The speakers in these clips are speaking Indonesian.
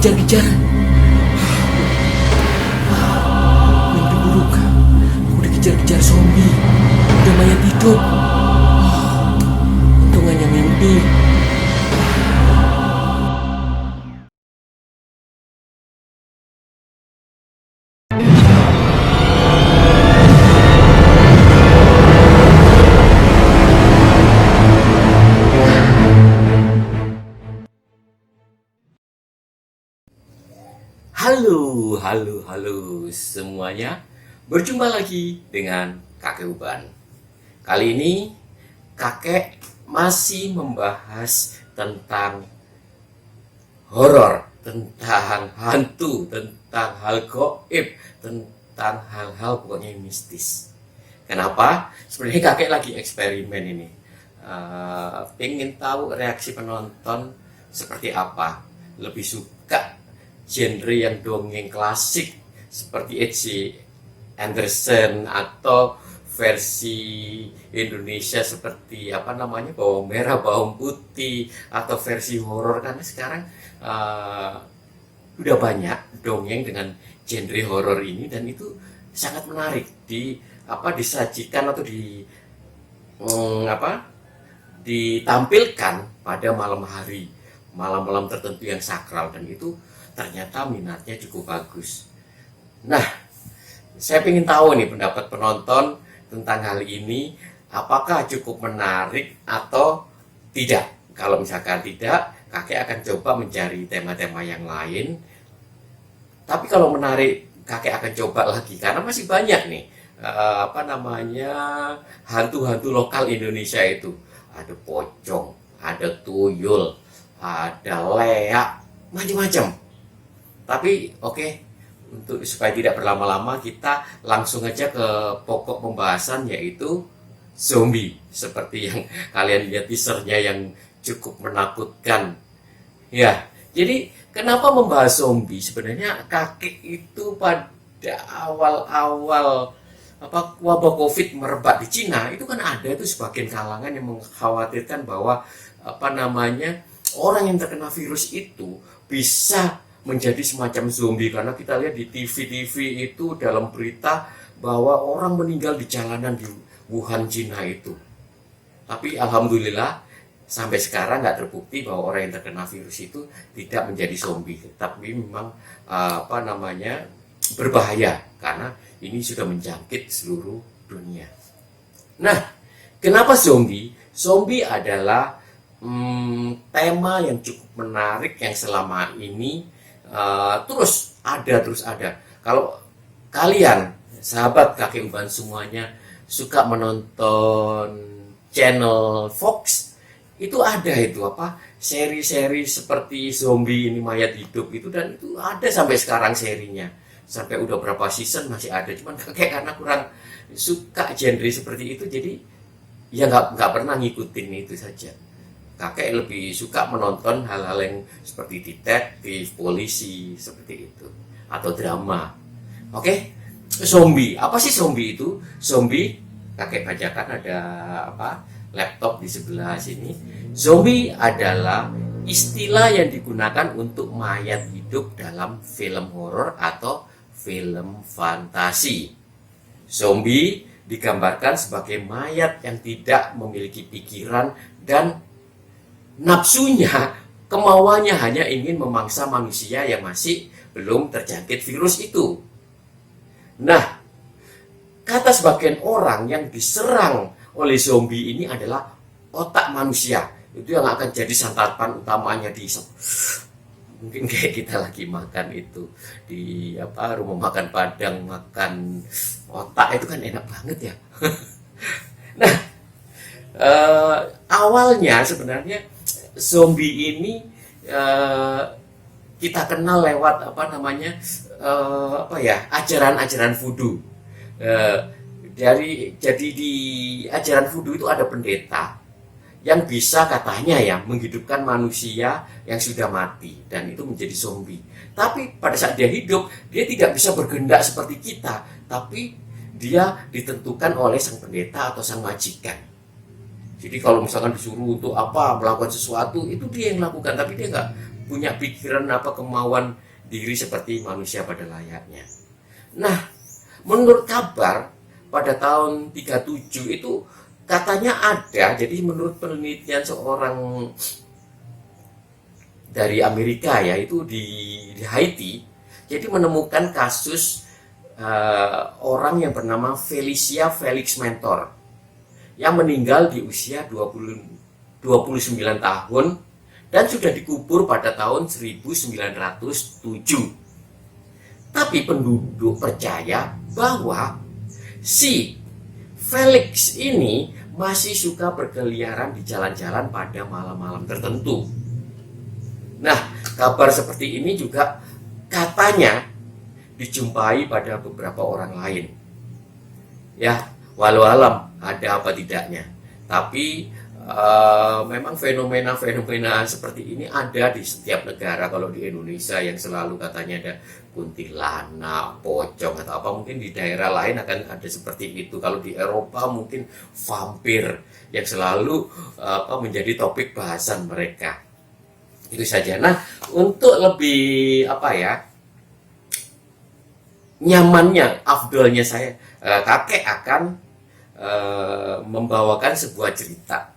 dikejar-kejar. Mimpi buruk. Aku dikejar-kejar zombie. Udah mayat hidup. Untung hanya mimpi. Halo semuanya. Berjumpa lagi dengan Kakek Uban. Kali ini kakek masih membahas tentang horor, tentang hantu, tentang hal gaib, tentang hal-hal pokoknya mistis. Kenapa? Sebenarnya kakek lagi eksperimen ini. Pengen tahu reaksi penonton seperti apa. Lebih suka genre yang dongeng klasik seperti H.C. Andersen atau versi Indonesia seperti bawang merah, bawang putih, atau versi horor, karena sekarang udah banyak dongeng dengan genre horor ini dan itu sangat menarik disajikan atau ditampilkan pada malam hari, malam-malam tertentu yang sakral, dan itu ternyata minatnya cukup bagus. Nah, saya ingin tahu nih pendapat penonton tentang hal ini, apakah cukup menarik atau tidak. Kalau misalkan tidak, kakek akan coba mencari tema-tema yang lain. Tapi kalau menarik, kakek akan coba lagi karena masih banyak nih hantu-hantu lokal Indonesia itu. Ada pocong, ada tuyul, ada leak, macam-macam. Tapi untuk supaya tidak berlama-lama, kita langsung aja ke pokok pembahasan, yaitu zombie. Seperti yang kalian lihat teasernya yang cukup menakutkan. Ya, jadi kenapa membahas zombie? Sebenarnya kakek itu pada awal-awal wabah COVID merebak di Cina, itu kan ada itu sebagian kalangan yang mengkhawatirkan bahwa orang yang terkena virus itu bisa menjadi semacam zombie, karena kita lihat di TV itu dalam berita bahwa orang meninggal di jalanan di Wuhan, Cina itu. Tapi alhamdulillah sampai sekarang nggak terbukti bahwa orang yang terkena virus itu tidak menjadi zombie. Tapi memang berbahaya karena ini sudah menjangkit seluruh dunia. Nah, kenapa zombie? Zombie adalah tema yang cukup menarik yang selama ini terus ada. Kalau kalian sahabat Kakek Uban semuanya suka menonton channel Fox, itu ada seri-seri seperti zombie ini mayat hidup itu, dan itu ada sampai sekarang serinya, sampai udah berapa season masih ada. Cuman kakek karena kurang suka genre seperti itu, jadi ya nggak pernah ngikutin itu saja. Kakek lebih suka menonton hal-hal yang seperti detektif, polisi, seperti itu, atau drama. Zombie. Apa sih zombie itu? Zombie, kakek bacakan, ada laptop di sebelah sini. Zombie adalah istilah yang digunakan untuk mayat hidup dalam film horor atau film fantasi. Zombie digambarkan sebagai mayat yang tidak memiliki pikiran dan nafsunya, kemauannya hanya ingin memangsa manusia yang masih belum terjangkit virus itu. Nah, kata sebagian orang yang diserang oleh zombie ini adalah otak manusia. Itu yang akan jadi santapan utamanya mungkin kayak kita lagi makan itu di rumah makan Padang, makan otak itu kan enak banget ya. Nah, awalnya sebenarnya zombie ini kita kenal lewat ajaran-ajaran voodoo. Jadi di ajaran voodoo itu ada pendeta yang bisa katanya menghidupkan manusia yang sudah mati, dan itu menjadi zombie. Tapi pada saat dia hidup, dia tidak bisa berkehendak seperti kita, tapi dia ditentukan oleh sang pendeta atau sang majikan. Jadi kalau misalkan disuruh untuk melakukan sesuatu, itu dia yang lakukan, tapi dia nggak punya pikiran kemauan diri seperti manusia pada layaknya. Nah, menurut kabar pada tahun 37 itu katanya ada, jadi menurut penelitian seorang dari Amerika ya, itu di Haiti, jadi menemukan kasus orang yang bernama Felicia Felix Mentor yang meninggal di usia 29 tahun dan sudah dikubur pada tahun 1907. Tapi penduduk percaya bahwa si Felix ini masih suka berkeliaran di jalan-jalan pada malam-malam tertentu. Nah, kabar seperti ini juga katanya dijumpai pada beberapa orang lain. Ya, walau alam ada apa tidaknya. Tapi memang fenomena-fenomena seperti ini ada di setiap negara. Kalau di Indonesia yang selalu katanya ada kuntilanak, pocong atau apa, mungkin di daerah lain akan ada seperti itu. Kalau di Eropa mungkin vampir yang selalu menjadi topik bahasan mereka. Itu saja. Nah, untuk lebih nyamannya, afdolnya saya, kakek akan membawakan sebuah cerita.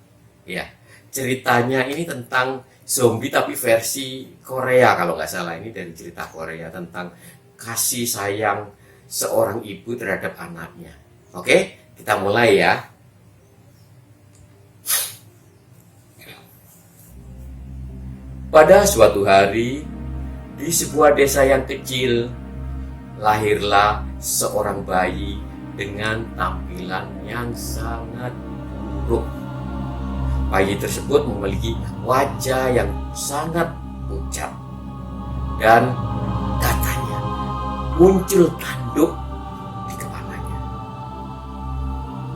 Ya, ceritanya ini tentang zombie tapi versi Korea kalau nggak salah. Ini dari cerita Korea tentang kasih sayang seorang ibu terhadap anaknya. Oke, kita mulai ya. Pada suatu hari, di sebuah desa yang kecil, lahirlah seorang bayi dengan tampilan yang sangat buruk. Bayi tersebut memiliki wajah yang sangat pucat dan katanya muncul tanduk di kepalanya.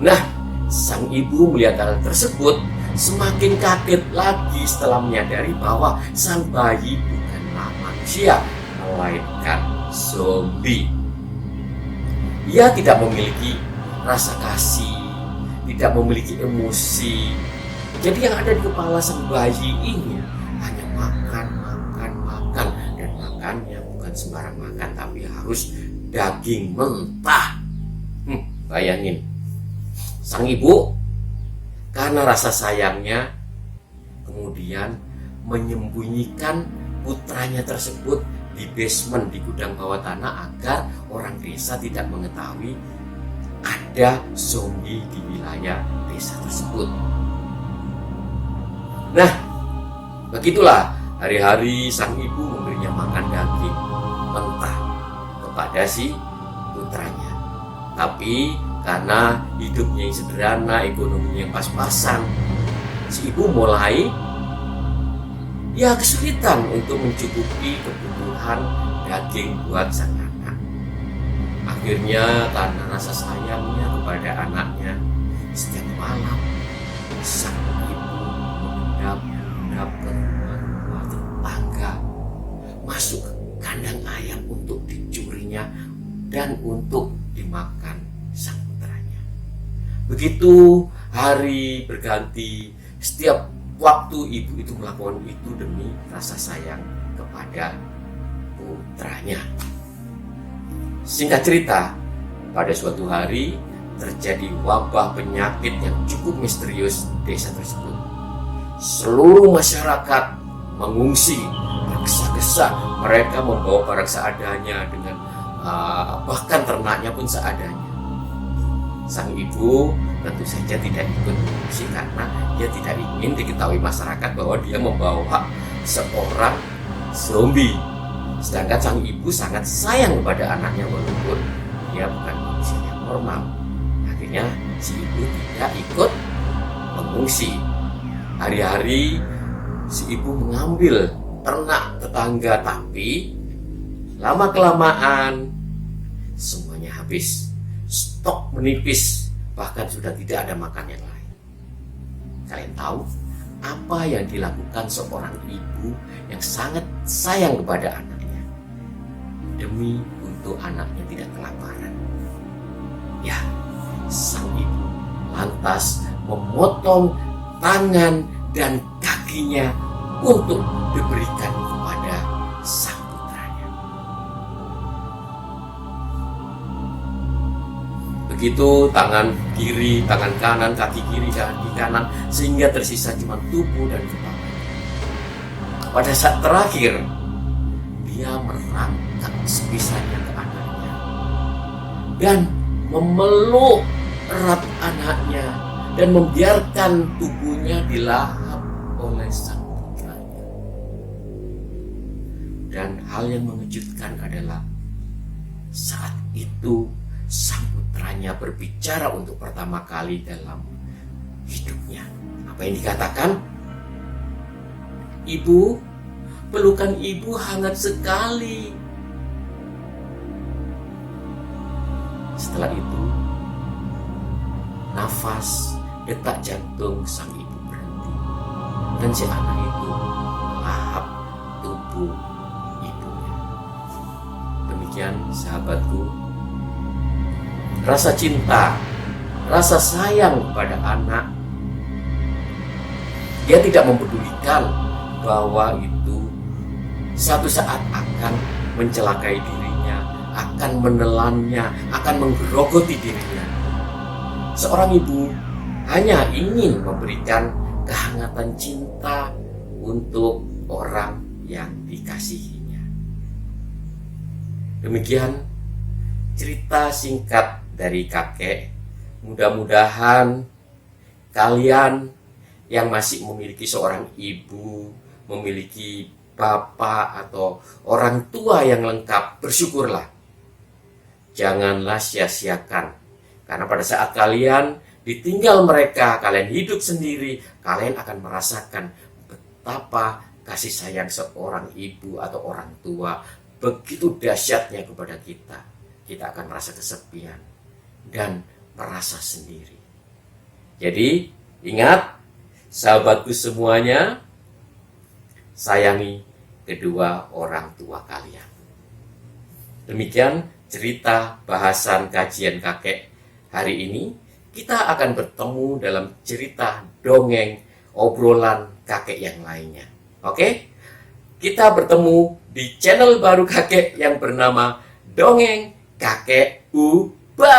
Nah, sang ibu melihat hal tersebut semakin kaget lagi setelah menyadari bahwa sang bayi bukanlah manusia, melainkan zombie. Ia tidak memiliki rasa kasih, tidak memiliki emosi. Jadi yang ada di kepala sang bayi ini hanya makan. Dan makannya bukan sembarang makan, tapi harus daging mentah. Bayangin. Sang ibu karena rasa sayangnya kemudian menyembunyikan putranya tersebut di basement, di gudang bawah tanah, agar orang desa tidak mengetahui ada zombie di wilayah desa tersebut. Nah, begitulah hari-hari sang ibu memberinya makan daging mentah kepada si putranya. Tapi karena hidupnya yang sederhana, ekonominya yang pas-pasan, si ibu mulai kesulitan untuk mencukupi kebutuhan daging buat sang anak. Akhirnya karena rasa sayangnya kepada anaknya, setiap malam sang ibu mengendap ke rumah tetangga, masuk ke kandang ayam untuk dicurinya dan untuk dimakan sang putranya. Begitu hari berganti, setiap waktu ibu itu melakukan itu demi rasa sayang kepada putranya. Singkat cerita, pada suatu hari terjadi wabah penyakit yang cukup misterius di desa tersebut. Seluruh masyarakat mengungsi, tergesa-gesa. Mereka membawa barang seadanya, dengan bahkan ternaknya pun seadanya. Sang ibu tentu saja tidak ikut mengungsi karena dia tidak ingin diketahui masyarakat bahwa dia membawa seorang zombie. Sedangkan sang ibu sangat sayang kepada anaknya walaupun dia bukan manusia yang normal. Akhirnya si ibu tidak ikut mengungsi. Hari-hari si ibu mengambil ternak tetangga, tapi lama-kelamaan semuanya habis. Stok menipis, bahkan sudah tidak ada makan yang lain. Kalian tahu apa yang dilakukan seorang ibu yang sangat sayang kepada anaknya demi untuk anaknya tidak kelaparan? Ya, sang ibu lantas memotong tangan dan kakinya untuk diberikan kepada Begitu tangan kiri, tangan kanan, kaki kiri, kaki kanan, sehingga tersisa cuma tubuh dan kepala. Pada saat terakhir, dia merangkak sebisanya ke anaknya dan memeluk erat anaknya dan membiarkan tubuhnya dilahap oleh sang putranya. Dan hal yang mengejutkan adalah saat itu sang putranya berbicara untuk pertama kali dalam hidupnya. Apa yang dikatakan? "Ibu, pelukan ibu hangat sekali." Setelah itu, nafas, detak jantung sang ibu berhenti, dan si anak itu melahap tubuh ibunya. Demikian sahabatku, rasa cinta, rasa sayang kepada anak, dia tidak mempedulikan bahwa itu suatu saat akan mencelakai dirinya, akan menelannya, akan menggerogoti dirinya. Seorang ibu hanya ingin memberikan kehangatan cinta untuk orang yang dikasihinya. Demikian cerita singkat dari kakek. Mudah-mudahan kalian yang masih memiliki seorang ibu, memiliki bapak atau orang tua yang lengkap, bersyukurlah. Janganlah sia-siakan. Karena pada saat kalian ditinggal mereka, kalian hidup sendiri, kalian akan merasakan betapa kasih sayang seorang ibu atau orang tua begitu dahsyatnya kepada kita. Kita akan merasa kesepian dan merasa sendiri. Jadi, ingat, sahabatku semuanya, sayangi kedua orang tua kalian. Demikian cerita bahasan kajian kakek hari ini. Kita akan bertemu dalam cerita dongeng obrolan kakek yang lainnya. Oke? Kita bertemu di channel baru kakek yang bernama Dongeng Kakek Ubah.